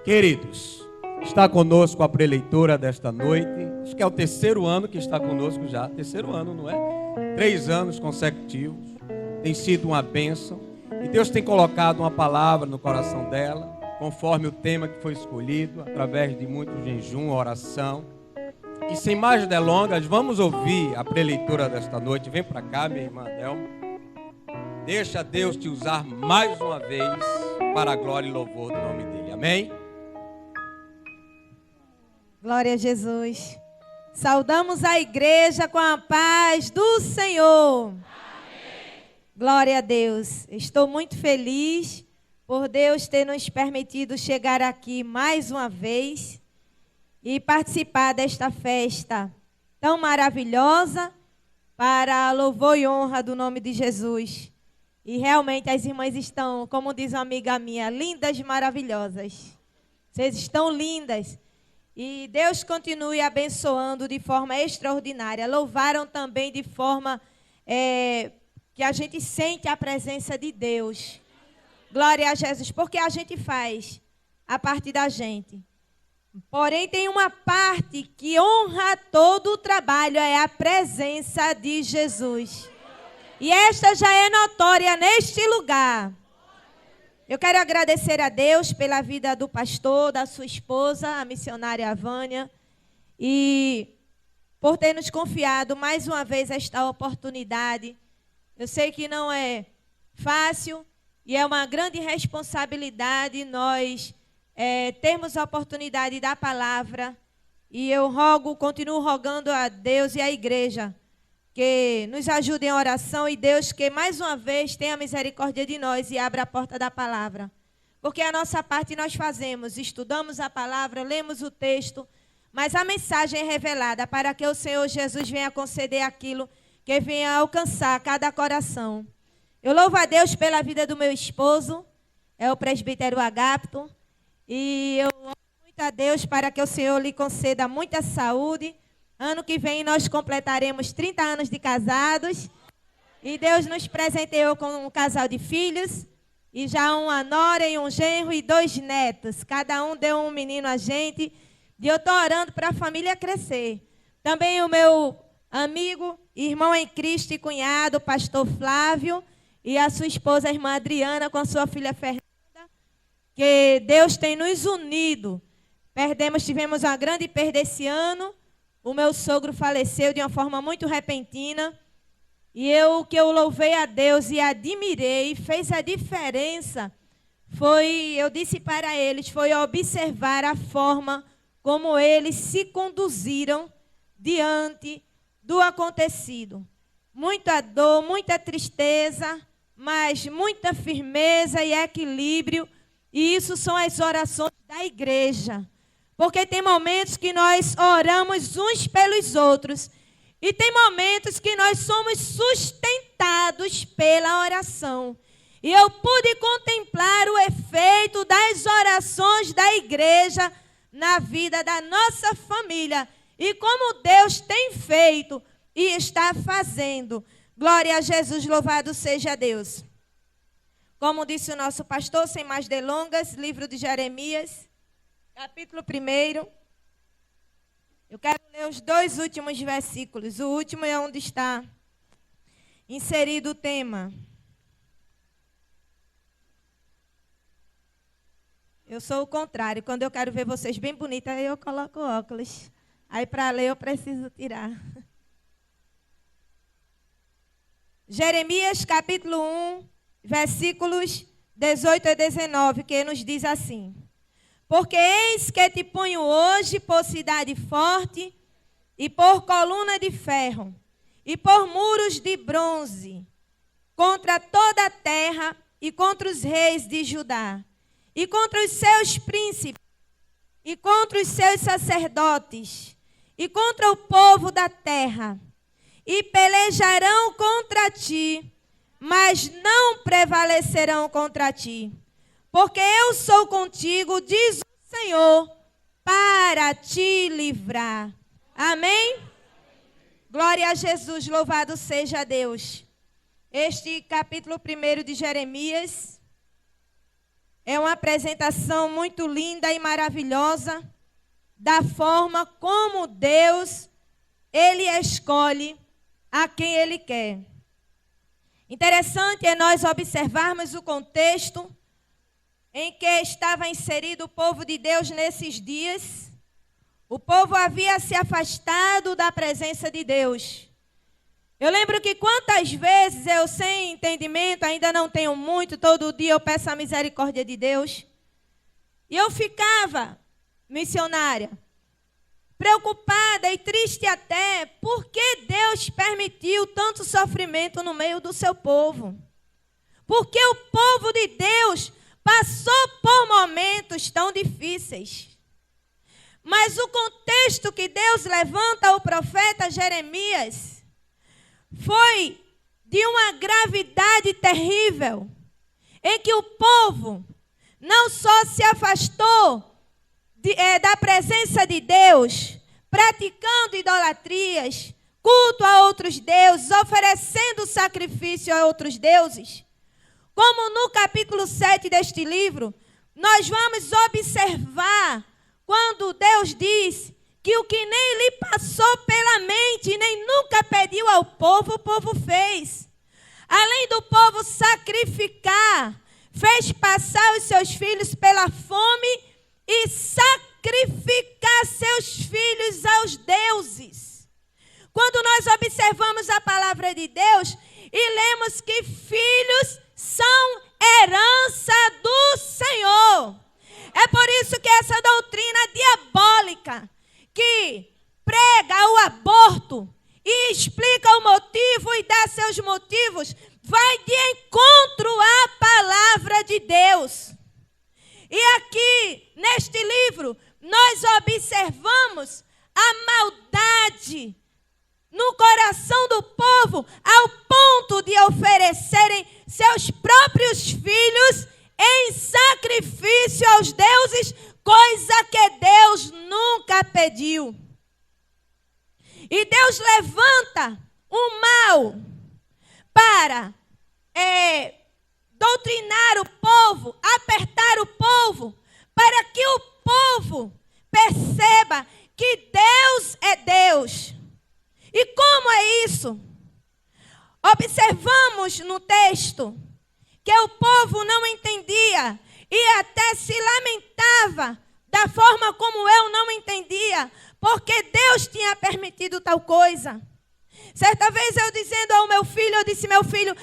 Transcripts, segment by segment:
Queridos, está conosco a preleitora desta noite. Acho que é o terceiro ano que está conosco já. Terceiro ano, não é? 3 anos consecutivos. Tem sido uma bênção. E Deus tem colocado uma palavra no coração dela, conforme o tema que foi escolhido, através de muito jejum, oração. E sem mais delongas, vamos ouvir a preleitora desta noite. Vem para cá, minha irmã Delma. Deixa Deus te usar mais uma vez para a glória e louvor do nome dele. Amém? Glória a Jesus. Saudamos a igreja com a paz do Senhor. Amém. Glória a Deus. Estou muito feliz por Deus ter nos permitido chegar aqui mais uma vez e participar desta festa tão maravilhosa para louvor e honra do nome de Jesus. E realmente as irmãs estão, como diz uma amiga minha, lindas e maravilhosas. Vocês estão lindas. E Deus continue abençoando de forma extraordinária. Louvaram também de forma que a gente sente a presença de Deus. Glória a Jesus, porque a gente faz a parte da gente. Porém, tem uma parte que honra todo o trabalho, é a presença de Jesus. E esta já é notória neste lugar. Eu quero agradecer a Deus pela vida do pastor, da sua esposa, a missionária Vânia, e por ter nos confiado mais uma vez esta oportunidade. Eu sei que não é fácil e é uma grande responsabilidade nós termos a oportunidade da palavra. E eu continuo rogando a Deus e à igreja que nos ajude em oração e Deus que mais uma vez tenha misericórdia de nós e abra a porta da palavra. Porque a nossa parte nós fazemos, estudamos a palavra, lemos o texto, mas a mensagem é revelada para que o Senhor Jesus venha conceder aquilo que venha alcançar cada coração. Eu louvo a Deus pela vida do meu esposo, é o presbítero Agapto, e eu louvo muito a Deus para que o Senhor lhe conceda muita saúde. Ano que vem nós completaremos 30 anos de casados. E Deus nos presenteou com um casal de filhos. E já uma nora e um genro e 2 netos. Cada um deu um menino a gente. E eu estou orando para a família crescer. Também o meu amigo, irmão em Cristo e cunhado, pastor Flávio. E a sua esposa, a irmã Adriana, com a sua filha Fernanda. Que Deus tem nos unido. Tivemos uma grande perda esse ano. O meu sogro faleceu de uma forma muito repentina. E o que eu louvei a Deus e admirei, fez a diferença, eu disse para eles, foi observar a forma como eles se conduziram diante do acontecido. Muita dor, muita tristeza, mas muita firmeza e equilíbrio. E isso são as orações da igreja. Porque tem momentos que nós oramos uns pelos outros. E tem momentos que nós somos sustentados pela oração. E eu pude contemplar o efeito das orações da igreja na vida da nossa família. E como Deus tem feito e está fazendo. Glória a Jesus, louvado seja Deus. Como disse o nosso pastor, sem mais delongas, livro de Jeremias. Capítulo 1, eu quero ler os 2 últimos versículos. O último é onde está inserido o tema. Eu sou o contrário. Quando eu quero ver vocês bem bonitas, aí eu coloco óculos. Aí para ler eu preciso tirar. Jeremias capítulo 1, versículos 18 a 19, que nos diz assim: porque eis que te ponho hoje por cidade forte, e por coluna de ferro, e por muros de bronze, contra toda a terra, e contra os reis de Judá, e contra os seus príncipes, e contra os seus sacerdotes, e contra o povo da terra. E pelejarão contra ti, mas não prevalecerão contra ti. Porque eu sou contigo, diz o Senhor, para te livrar. Amém? Glória a Jesus, louvado seja Deus. Este capítulo 1 de Jeremias É uma apresentação muito linda e maravilhosa da forma como Deus, Ele escolhe a quem Ele quer. Interessante é nós observarmos o contexto em que estava inserido o povo de Deus nesses dias. O povo havia se afastado da presença de Deus. Eu lembro que quantas vezes eu, sem entendimento, ainda não tenho muito, todo dia eu peço a misericórdia de Deus. E eu ficava, missionária, preocupada e triste até, porque Deus permitiu tanto sofrimento no meio do seu povo. Porque o povo de Deus passou por momentos tão difíceis. Mas o contexto que Deus levanta ao profeta Jeremias foi de uma gravidade terrível, em que o povo não só se afastou da presença de Deus, praticando idolatrias, culto a outros deuses, oferecendo sacrifício a outros deuses, como no capítulo 7 deste livro, nós vamos observar quando Deus diz que o que nem lhe passou pela mente, nem nunca pediu ao povo, o povo fez. Além do povo sacrificar, fez passar os seus filhos pela fome e sacrificar seus filhos aos deuses. Quando nós observamos a palavra de Deus e lemos que filhos são herança do Senhor. É por isso que essa doutrina diabólica que prega o aborto e explica o motivo e dá seus motivos, vai de encontro à palavra de Deus. E aqui, neste livro, nós observamos a maldade no coração do povo, ao ponto de oferecerem seus próprios filhos em sacrifício aos deuses, coisa que Deus nunca pediu. E Deus levanta um mal para doutrinar o povo, apertar o povo, para que o povo perceba que Deus é Deus. E como é isso? Observamos no texto que o povo não entendia e até se lamentava da forma como eu não entendia, porque Deus tinha permitido tal coisa. Certa vez eu dizendo ao meu filho, eu disse: meu filho,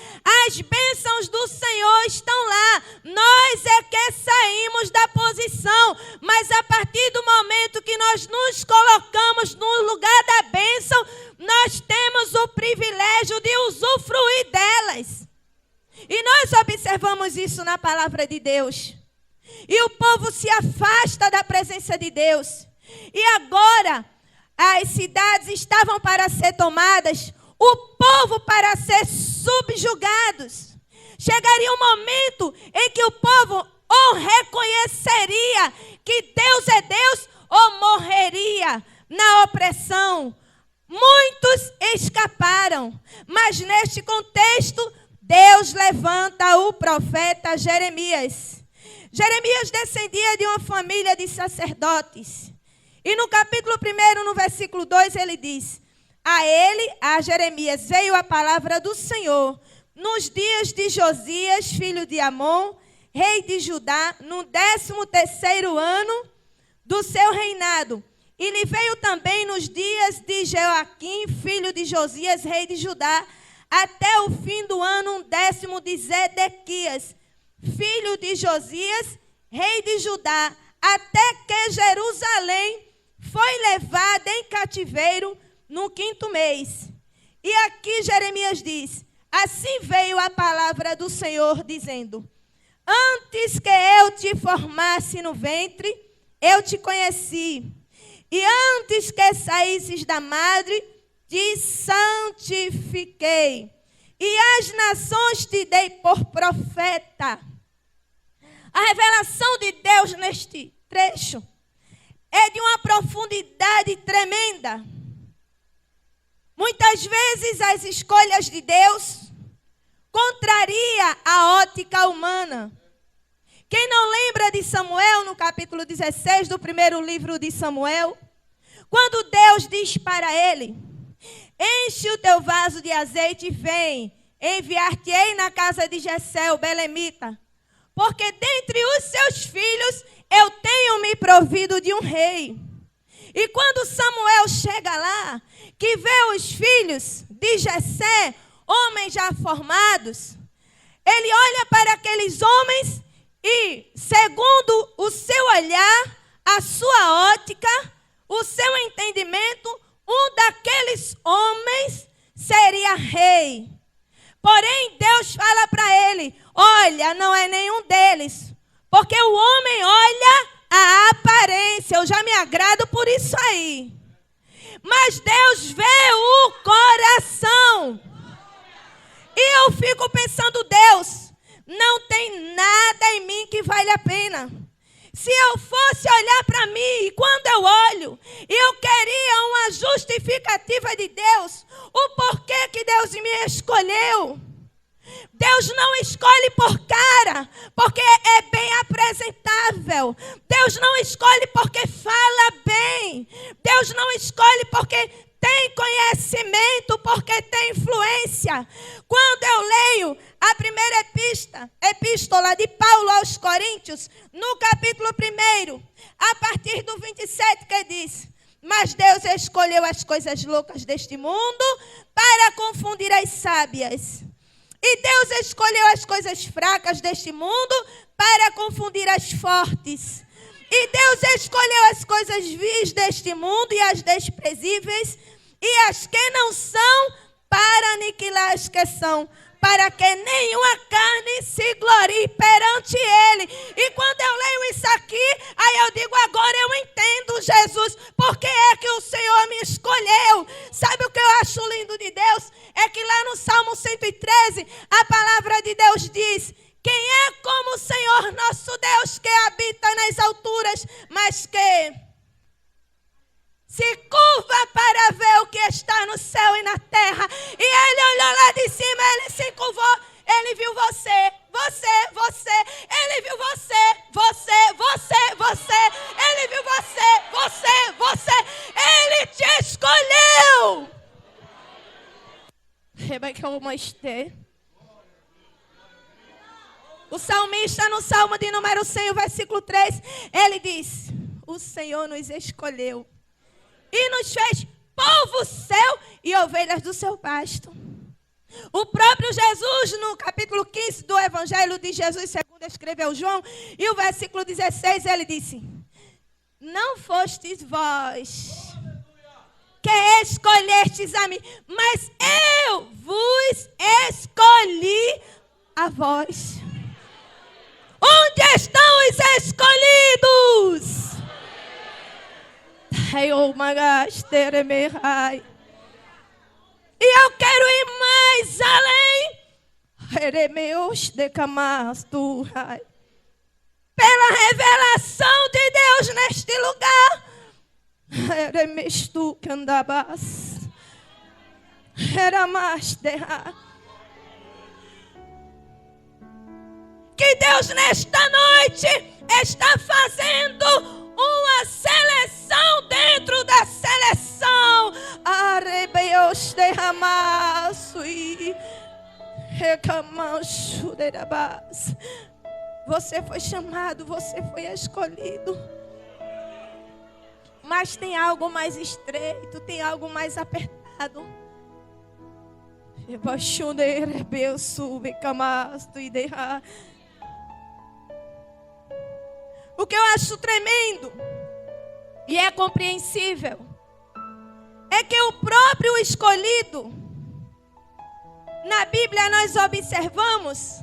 as bênçãos do Senhor estão lá, nós é que saímos da posição, mas a partir do momento que nós nos colocamos no lugar da bênção, nós temos o privilégio de usufruir delas. E nós observamos isso na palavra de Deus. E o povo se afasta da presença de Deus. E agora as cidades estavam para ser tomadas, o povo para ser subjugados. Chegaria um momento em que o povo ou reconheceria que Deus é Deus ou morreria na opressão. Muitos escaparam, mas neste contexto, Deus levanta o profeta Jeremias. Jeremias descendia de uma família de sacerdotes. E no capítulo 1, no versículo 2, ele diz: a Jeremias, veio a palavra do Senhor nos dias de Josias, filho de Amon, rei de Judá, no 13º ano do seu reinado. E lhe veio também nos dias de Joaquim, filho de Josias, rei de Judá, até o fim do ano 10º de Zedequias, filho de Josias, rei de Judá, até que Jerusalém foi levada em cativeiro no 5º mês. E aqui Jeremias diz: assim veio a palavra do Senhor, dizendo: antes que eu te formasse no ventre, eu te conheci. E antes que saísses da madre, te santifiquei. E as nações te dei por profeta. A revelação de Deus neste trecho é de uma profundidade tremenda. Muitas vezes as escolhas de Deus contraria a ótica humana, Quem não lembra de Samuel, no capítulo 16 do primeiro livro de Samuel, quando Deus diz para ele: enche o teu vaso de azeite e vem, enviar-te-ei na casa de Jessé, o belemita, porque dentre os seus filhos eu tenho me provido de um rei. E quando Samuel chega lá, que vê os filhos de Jessé, homens já formados, ele olha para aqueles homens e, segundo o seu olhar, a sua ótica, o seu entendimento, um daqueles homens seria rei. Porém, Deus fala para ele: olha, não é nenhum deles, porque o homem olha a aparência. Eu já me agrado por isso aí. Mas Deus vê o coração. E eu fico pensando: Deus, não tem nada em mim que vale a pena. Se eu fosse olhar para mim, e quando eu olho, eu queria uma justificativa de Deus, o porquê que Deus me escolheu. Deus não escolhe por cara, porque é bem apresentável. Deus não escolhe porque fala bem. Deus não escolhe porque tem conhecimento, porque tem influência. Quando eu leio a primeira epístola de Paulo aos Coríntios, no capítulo 1, a partir do 27, que diz: mas Deus escolheu as coisas loucas deste mundo para confundir as sábias. E Deus escolheu as coisas fracas deste mundo para confundir as fortes. E Deus escolheu as coisas vis deste mundo e as desprezíveis e as que não são para aniquilar as que são, para que nenhuma carne se glorie perante Ele. E quando eu leio isso aqui, aí eu digo: agora eu entendo, Jesus, porque é que o Senhor me escolheu. Sabe o que eu acho lindo de Deus? É que lá no Salmo 113, a palavra de Deus diz: quem é como o Senhor nosso Deus, que habita nas alturas, mas que se curva para ver o que está no céu e na terra. E ele olhou lá de cima, ele se curvou, ele viu você. Ele viu você. Ele viu você. Ele te escolheu. O salmista, no Salmo de número 100, o versículo 3, ele diz: o Senhor nos escolheu e nos fez povo seu e ovelhas do seu pasto. O próprio Jesus, no capítulo 15 do Evangelho de Jesus, segundo escreveu João, e o versículo 16, ele disse: não fostes vós que escolhestes a mim, mas eu vos escolhi a vós. Onde estão os escolhidos? E eu quero ir mais além. Pela revelação de Deus neste lugar. Que Deus nesta noite está fazendo uma seleção dentro da seleção. Você foi chamado, você foi escolhido. Mas tem algo mais estreito, tem algo mais apertado. O que eu acho tremendo e é compreensível é que o próprio escolhido, na Bíblia nós observamos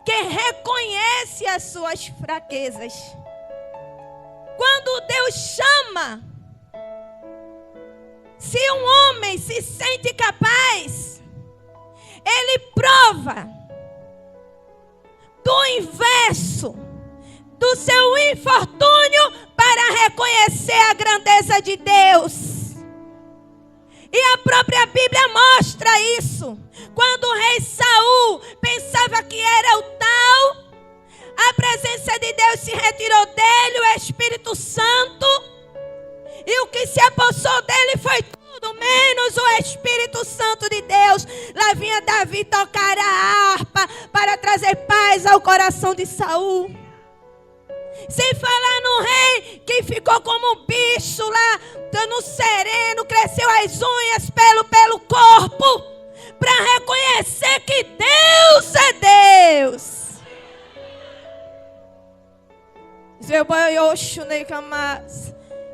que reconhece as suas fraquezas. Quando Deus chama, se um homem se sente capaz, ele prova do inverso do seu infortúnio para reconhecer a grandeza de Deus. E a própria Bíblia mostra isso. Quando o rei Saul pensava que era o tal, A presença de Deus se retirou dele, o Espírito Santo. E o que se apossou dele foi tudo menos o Espírito Santo de Deus. Lá vinha Davi tocar a harpa para trazer paz ao coração de Saul. Sem falar no rei que ficou como um bicho lá, no sereno, cresceu as unhas pelo corpo, para reconhecer que Deus é Deus.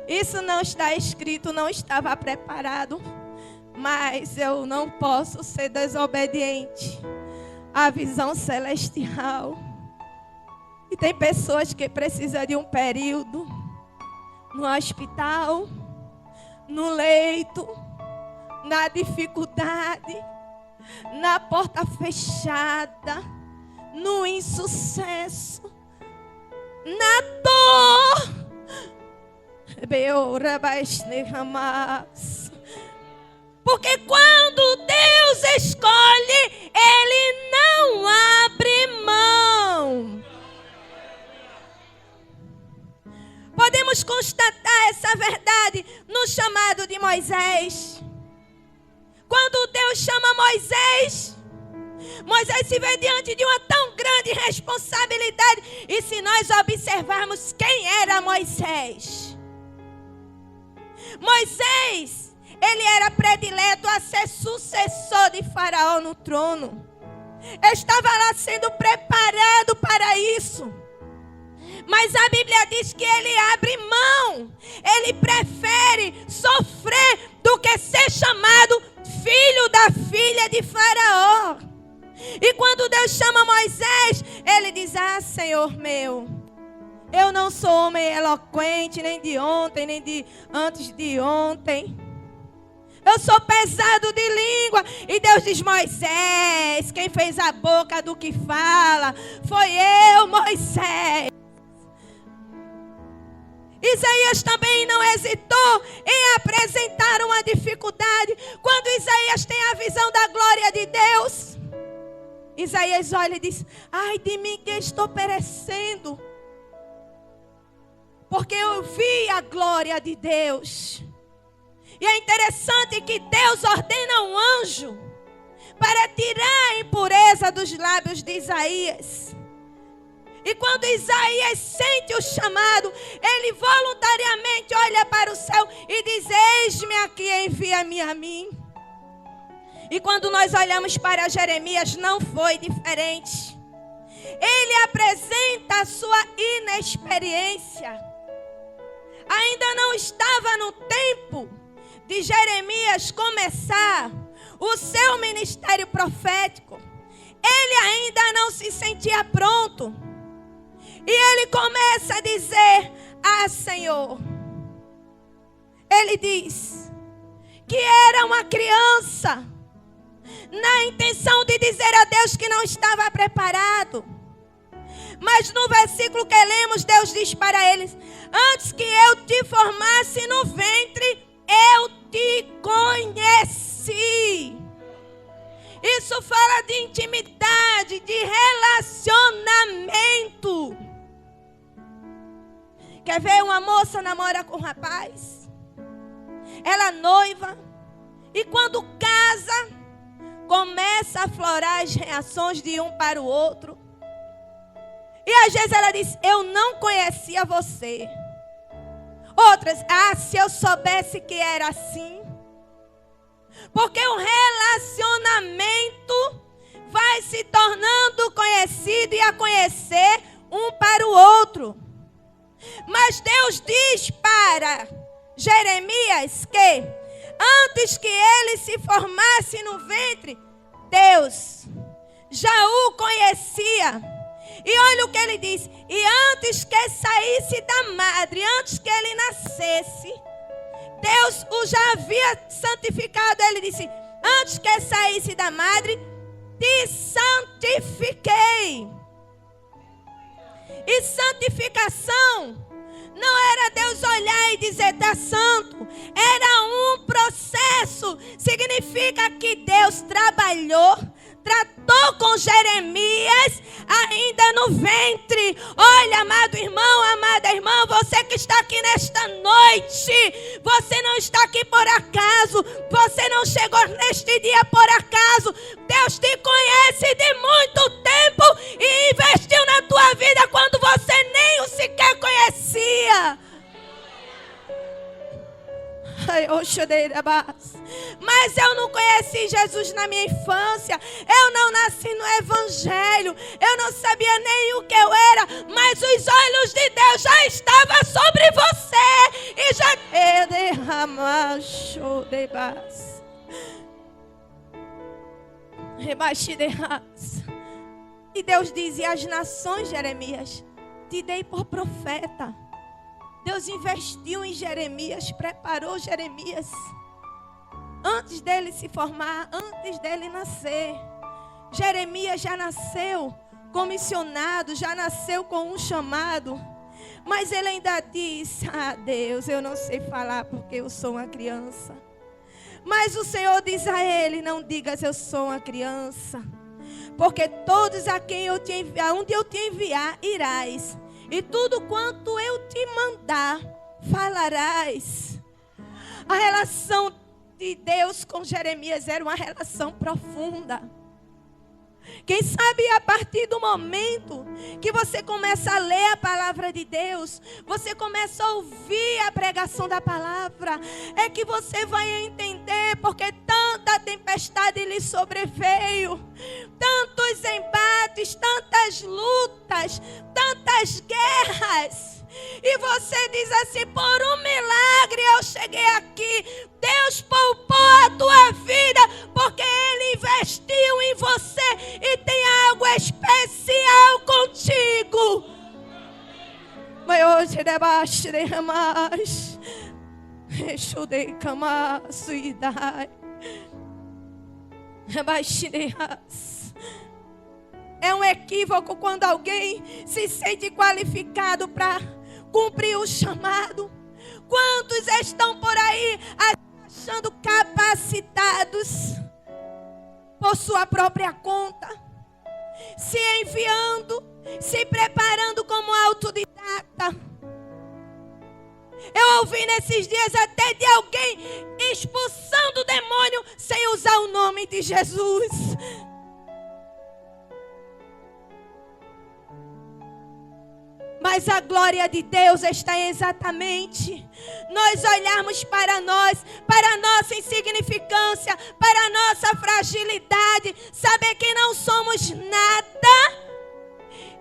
Isso não está escrito, não estava preparado, mas eu não posso ser desobediente à visão celestial. E tem pessoas que precisam de um período no hospital, no leito, na dificuldade, na porta fechada, no insucesso, na dor. Porque quando Deus escolhe, Ele não abre mão. Podemos constatar essa verdade no chamado de Moisés. Quando Deus chama Moisés, Moisés se vê diante de uma tão grande responsabilidade. E se nós observarmos quem era Moisés, Moisés, ele era predileto a ser sucessor de Faraó no trono. Estava lá sendo preparado para isso. Mas a Bíblia diz que ele abre mão. Ele prefere sofrer do que ser chamado filho da filha de Faraó. E quando Deus chama Moisés, ele diz: ah, Senhor meu, eu não sou homem eloquente, nem de ontem, nem de antes de ontem. Eu sou pesado de língua. E Deus diz: Moisés, quem fez a boca do que fala foi eu, Moisés. Isaías também não hesitou em apresentar uma dificuldade. Quando Isaías tem a visão da glória de Deus, Isaías olha e diz: ai de mim que estou perecendo, porque eu vi a glória de Deus. E é interessante que Deus ordena um anjo para tirar a impureza dos lábios de Isaías. E quando Isaías sente o chamado, ele voluntariamente olha para o céu e diz: eis-me aqui, envia-me a mim. E quando nós olhamos para Jeremias, não foi diferente. Ele apresenta a sua inexperiência. Ainda não estava no tempo de Jeremias começar o seu ministério profético. Ele ainda não se sentia pronto. E ele começa a dizer: ah, Senhor. Ele diz que era uma criança, na intenção de dizer a Deus que não estava preparado. Mas no versículo que lemos, Deus diz para eles: antes que eu te formasse no ventre, eu te conheci. Isso fala de intimidade, de relacionamento. Quer ver uma moça namora com um rapaz? Ela noiva. E quando casa, começa a aflorar as reações de um para o outro. E às vezes ela diz: eu não conhecia você. Outras: ah, se eu soubesse que era assim. Porque o relacionamento vai se tornando conhecido e a conhecer um para o outro. Mas Deus diz para Jeremias que antes que ele se formasse no ventre, Deus já o conhecia. E olha o que ele diz: e antes que saísse da madre, antes que ele nascesse, Deus o já havia santificado. Ele disse: antes que saísse da madre, te santifiquei. E santificação não era Deus olhar e dizer: está santo. Era um processo. Significa que Deus trabalhou, tratou com Jeremias ainda no ventre. Olha, amado irmão, amada irmã, você que está aqui nesta noite, você não está aqui por acaso, você não chegou neste dia por acaso. Deus te conhece de muito tempo e investiu na tua vida quando você nem o sequer conhecia. Mas eu não conheci Jesus na minha infância. Eu não nasci no Evangelho. Eu não sabia nem o que eu era. Mas os olhos de Deus já estavam sobre você. E já e Deus dizia às nações, Jeremias, te dei por profeta. Deus investiu em Jeremias, preparou Jeremias. Antes dele se formar, antes dele nascer. Jeremias já nasceu comissionado, já nasceu com um chamado. Mas ele ainda disse, Deus, eu não sei falar porque eu sou uma criança. Mas o Senhor diz a ele, não digas eu sou uma criança. Porque todos a quem eu te enviar, onde eu te enviar, irás. E tudo quanto eu te mandar, falarás. A relação de Deus com Jeremias era uma relação profunda. Quem sabe a partir do momento que você começa a ler a palavra de Deus, você começa a ouvir a pregação da palavra, é que você vai entender porque tanta tempestade lhe sobreveio, tantos embates, tantas lutas, tantas guerras. E você diz assim, por um milagre eu cheguei aqui. Deus poupou a tua vida porque Ele investiu em você e tem algo especial contigo. Mas hoje debaixo de ramas, enxudei camaço e dai. É um equívoco quando alguém se sente qualificado para cumprir o chamado. Quantos estão por aí achando capacitados por sua própria conta, se enviando, se preparando como autodidata? Eu ouvi nesses dias até de alguém expulsando o demônio sem usar o nome de Jesus. Mas a glória de Deus está exatamente nós olharmos para nós, para a nossa insignificância, para a nossa fragilidade, saber que não somos nada.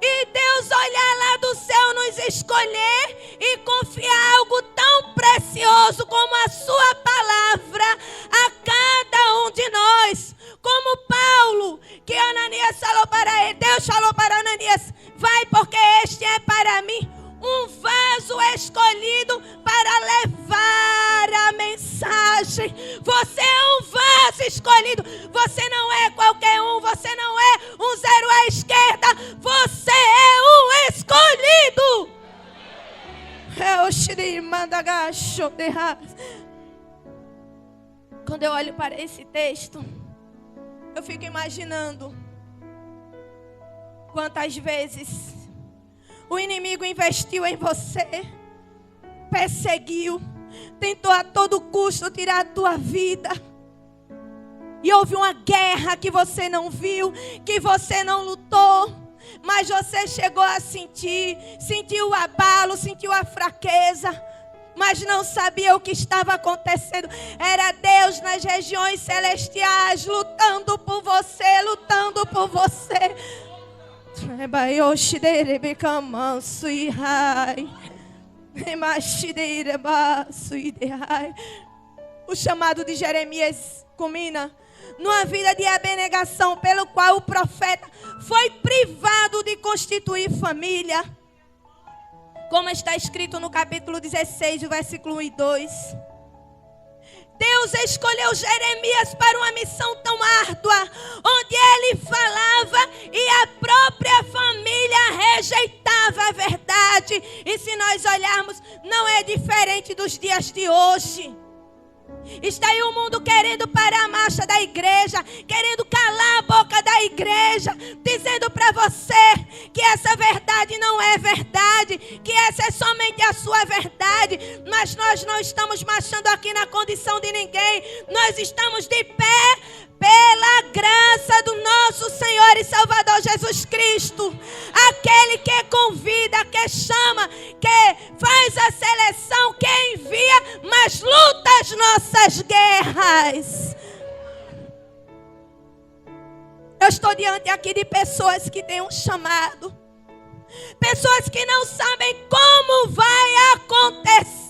E Deus olhar lá do céu, nos escolher e confiar algo tão precioso como a sua palavra a cada um de nós. Como Paulo, que Ananias falou para ele, Deus falou para Ananias, vai porque este é para mim um vaso escolhido para levar a mensagem. Você é um vaso escolhido. Você não é qualquer um. Você não é um zero à esquerda. Você é um escolhido. Quando eu olho para esse texto, eu fico imaginando quantas vezes o inimigo investiu em você, perseguiu, tentou a todo custo tirar a tua vida. E houve uma guerra que você não viu, que você não lutou, mas você chegou a sentiu o abalo, sentiu a fraqueza, mas não sabia o que estava acontecendo. Era Deus nas regiões celestiais lutando por você, lutando por você. O chamado de Jeremias culmina numa vida de abnegação, pelo qual o profeta foi privado de constituir família, como está escrito no capítulo 16, o versículo 1 e 2. Deus escolheu Jeremias para uma missão tão árdua, onde ele falava e a própria família rejeitava a verdade. E se nós olharmos, não é diferente dos dias de hoje. Está aí o mundo querendo parar a marcha da igreja, querendo calar a boca da igreja, dizendo para você que essa verdade não é verdade, que essa é somente a sua verdade. Mas nós não estamos marchando aqui na condição de ninguém. Nós estamos de pé pela graça do nosso Senhor e Salvador Jesus Cristo. Aquele que convida, que chama, que faz a seleção, que envia, mas luta as nossas guerras. Eu estou diante aqui de pessoas que têm um chamado. Pessoas que não sabem como vai acontecer.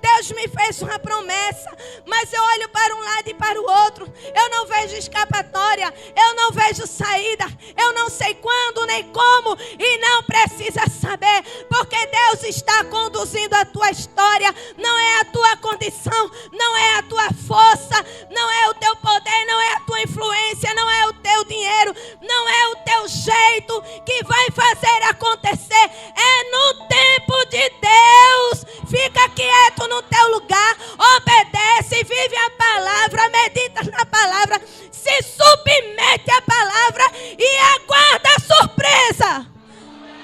Deus me fez uma promessa, mas eu olho para um lado e para o outro. Eu não vejo escapatória, eu não vejo saída. Eu não sei quando nem como, e não precisa saber, porque Deus está conduzindo a tua história. Não é a tua condição, não é a tua força, não é o teu poder, não é a tua influência, não é o teu dinheiro, não é o teu jeito que vai fazer acontecer. É no tempo de Deus. Fica quieto no teu lugar, obedece, vive a palavra, medita na palavra, se submete à palavra e aguarda a surpresa.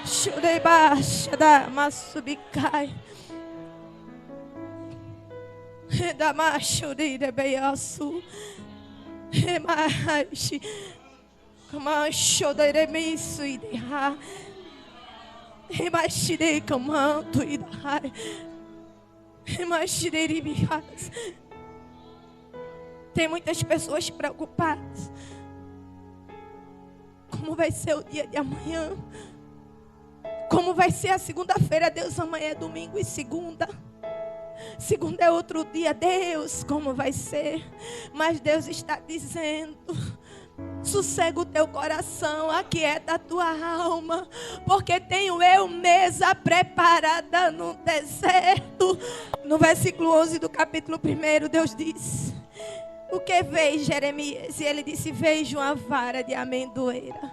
Chureba, da masubicai. Da machurida beiaçu. Remashi. Kamacho da remisu ideha. Remachirei comando e dai. Remachirei bias. Tem muitas pessoas preocupadas. Como vai ser o dia de amanhã? Como vai ser a segunda-feira? Deus, amanhã é domingo e segunda. Segunda é outro dia. Deus, como vai ser? Mas Deus está dizendo: sossega o teu coração, aquieta a tua alma, porque tenho eu mesa preparada no deserto. No versículo 11 do capítulo 1, Deus diz: o que vês, Jeremias? E ele disse: vejo uma vara de amendoeira.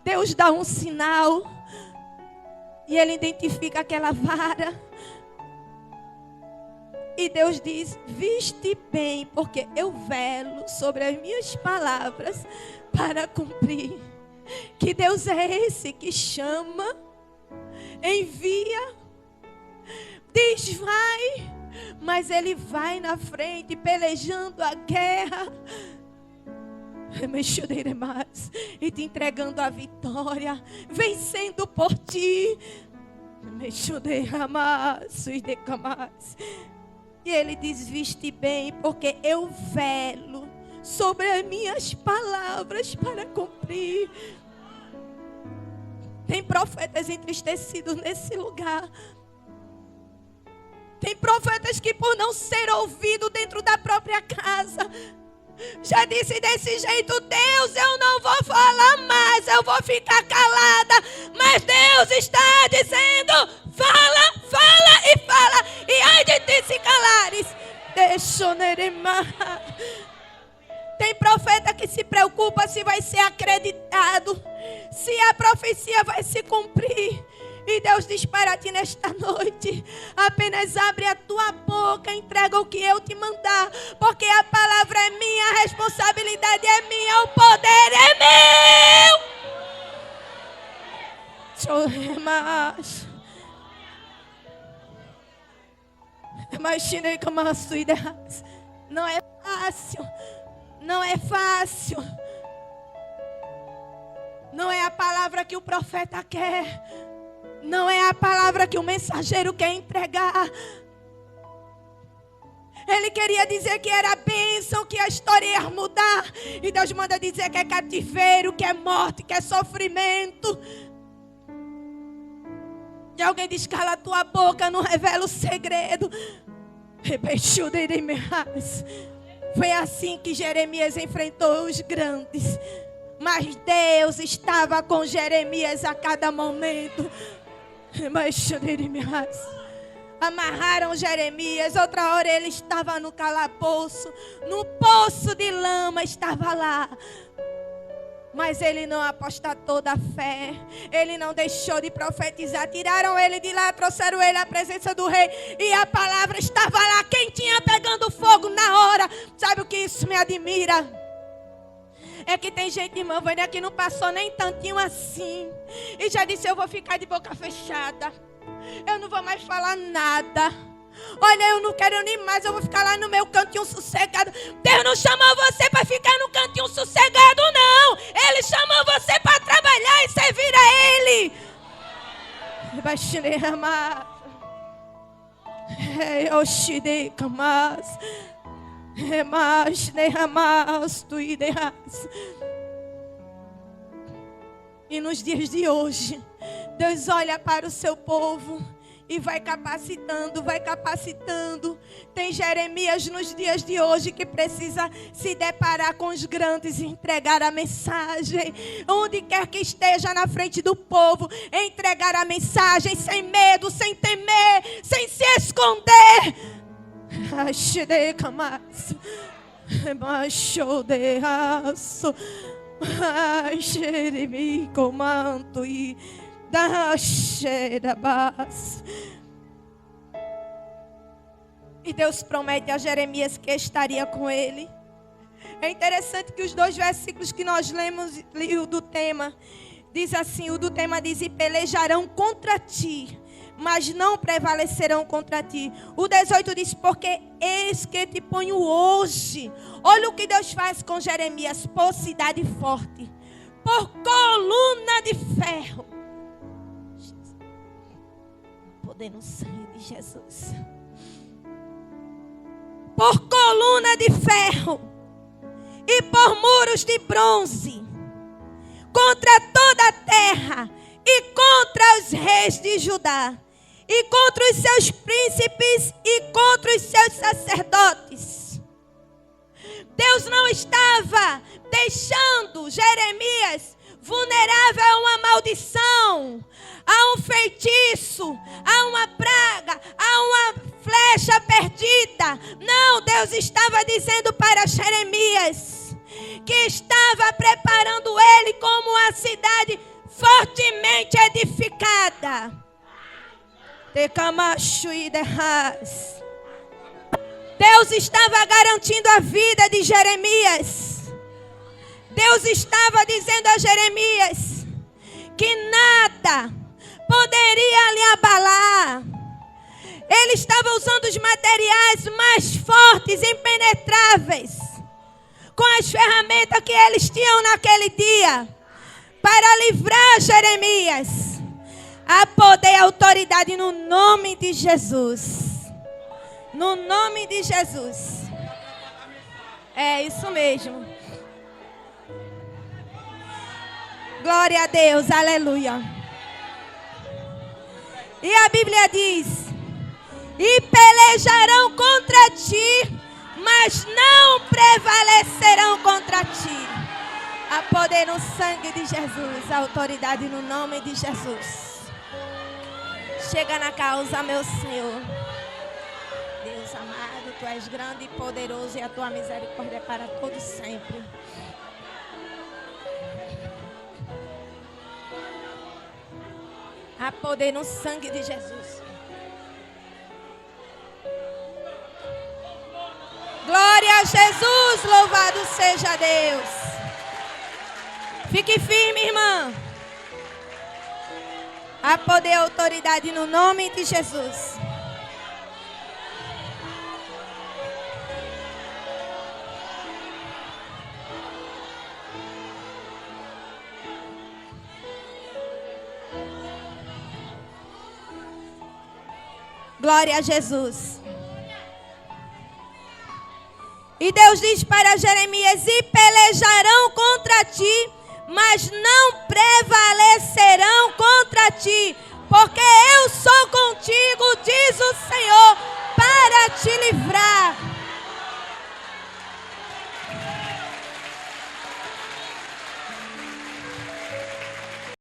Deus dá um sinal e ele identifica aquela vara. E Deus diz: viste bem, porque eu velo sobre as minhas palavras para cumprir. Que Deus é esse que chama, envia, diz vai, mas Ele vai na frente pelejando a guerra e te entregando a vitória, vencendo por ti. E ele diz: viste bem, porque eu velo sobre as minhas palavras para cumprir. Tem profetas entristecidos nesse lugar. Tem profetas que, por não ser ouvido dentro da própria casa, já disse desse jeito: Deus, eu não vou falar mais, eu vou ficar calada. Mas Deus está dizendo: fala, fala e fala, e ai de ti se calares. Tem profeta que se preocupa se vai ser acreditado, se a profecia vai se cumprir. E Deus diz para ti nesta noite: apenas abre a tua boca, entrega o que eu te mandar, porque a palavra é minha, a responsabilidade é minha, o poder é meu. Não é fácil. Não é fácil. Não é a palavra que o profeta quer. Não é a palavra que o mensageiro quer entregar. Ele queria dizer que era bênção, que a história ia mudar. E Deus manda dizer que é cativeiro, que é morte, que é sofrimento. E alguém diz: cala a tua boca, não revela o segredo. Foi assim que Jeremias enfrentou os grandes. Mas Deus estava com Jeremias a cada momento. Amarraram Jeremias. Outra hora ele estava no calabouço, no poço de lama estava lá. Mas ele não apostatou da fé. Ele não deixou de profetizar. Tiraram ele de lá, trouxeram ele à presença do rei. E a palavra estava lá, quentinha, pegando fogo na hora. Sabe o que isso me admira? É que tem gente, irmão, ainda que não passou nem tantinho assim. E já disse, eu vou ficar de boca fechada. Eu não vou mais falar nada. Olha, eu não quero nem mais, eu vou ficar lá no meu cantinho sossegado. Deus não chamou você para ficar no cantinho sossegado, não. Ele chamou você para trabalhar e servir a Ele. E nos dias de hoje, Deus olha para o seu povo e vai capacitando, vai capacitando. Tem Jeremias nos dias de hoje que precisa se deparar com os grandes e entregar a mensagem. Onde quer que esteja na frente do povo, entregar a mensagem sem medo, sem temer, sem se esconder. E Deus promete a Jeremias que estaria com ele. É interessante que os 2 versículos que nós lemos do tema diz assim, o do tema diz: e pelejarão contra ti, mas não prevalecerão contra ti. O 18 diz: porque eis que te ponho hoje. Olha o que Deus faz com Jeremias: por cidade forte, por coluna de ferro. Poder no sangue de Jesus. Por coluna de ferro e por muros de bronze, contra toda a terra e contra os reis de Judá, e contra os seus príncipes e contra os seus sacerdotes. Deus não estava deixando Jeremias vulnerável a uma maldição, a um feitiço, a uma praga, a uma flecha perdida. Não, Deus estava dizendo para Jeremias que estava preparando ele como uma cidade fortemente edificada. Deus estava garantindo a vida de Jeremias. Deus estava dizendo a Jeremias que nada poderia lhe abalar. Ele estava usando os materiais mais fortes, impenetráveis, com as ferramentas que eles tinham naquele dia, para livrar Jeremias. Há poder e autoridade no nome de Jesus. No nome de Jesus. É isso mesmo. Glória a Deus, aleluia. E a Bíblia diz: e pelejarão contra ti, mas não prevalecerão contra ti. Há poder no sangue de Jesus, autoridade no nome de Jesus. Chega na causa, meu Senhor. Deus amado, tu és grande e poderoso, e a tua misericórdia é para todos sempre. Há poder no sangue de Jesus. Glória a Jesus, louvado seja Deus. Fique firme, irmã. Há poder e autoridade no nome de Jesus. Glória a Jesus. E Deus diz para Jeremias: e pelejarão contra ti, mas não prevalecerão contra ti, porque eu sou contigo, diz o Senhor, para te livrar.